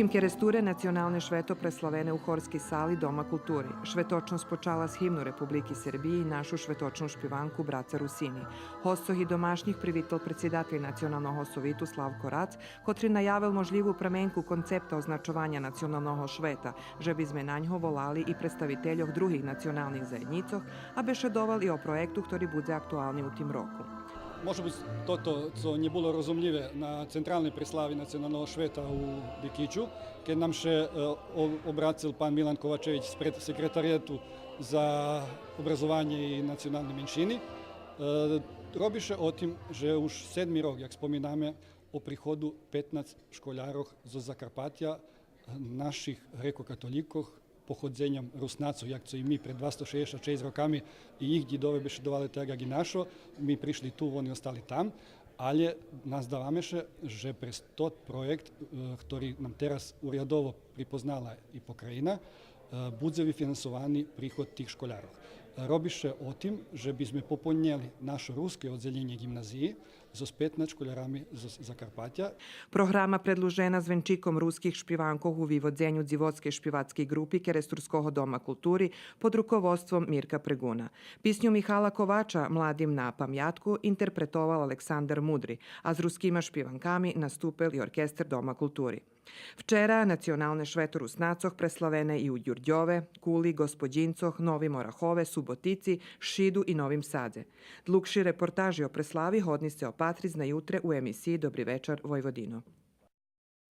Všetkým keresture nacionalne šveto preslavene u Horskej sali Doma kulturi. Švetočno spočala s himnu Republiki Srbiji i našu švetočnu špivanku Braca Rusini. Hosoh i domašnjih privital predsjedatelj nacionalnog sovitu Slavko Rac, kotri najavil možljivu pramenku koncepta označovanja nacionalnog šveta, že bi sme na njo volali i predstaviteljoh drugih nacionalnih zajednicoh, a bešedoval i o projektu, ktorý bude aktualni u tim roku. Може би то не було розумливе на центральній приславі національного швета у Бікічу, коли нам ще обратив пан Мілан Ковачевич з секретаріату за образування і національні меншини. Робіше о тим, що уж 7 рок, як спомінаме, о приходу 15 школярів з Закарпаття, наших греко-католіків, походзенням руснаців, як це і ми перед 266 роками, і їх дідові бешедували так, як і нашо. Ми прийшли ту, вони остали там, але нас давамеше, що през тот проект, який нам зараз урядово припознала і Покраїна, буде фінансований приход тих школярів. Робіше о тим, що бізьме попоняли наше русське odzeljenje gimnazije z 15 školarami z Zakarpatja. Programa predlužena zvenčikom ruskih špivankov u vivodzenju Dzivodske špivatske grupi Keresturskog doma kulturi pod rukovodstvom Mirka Preguna. Pisnju Mihala Kovača Mladim na pamjatku interpretoval Aleksandar Mudri, a s ruskima špivankami nastupil i orkestar Doma kulturi. Včera nacionalne šveto Rusnacoh preslavene i u Đurđove, Kuli, Gospodincoh, Novim Orahove, Subotici, Šidu i Novim Sadze. Dlugši reportaži o preslavi hodni se opatriz na jutre u emisiji Dobri večer Vojvodino.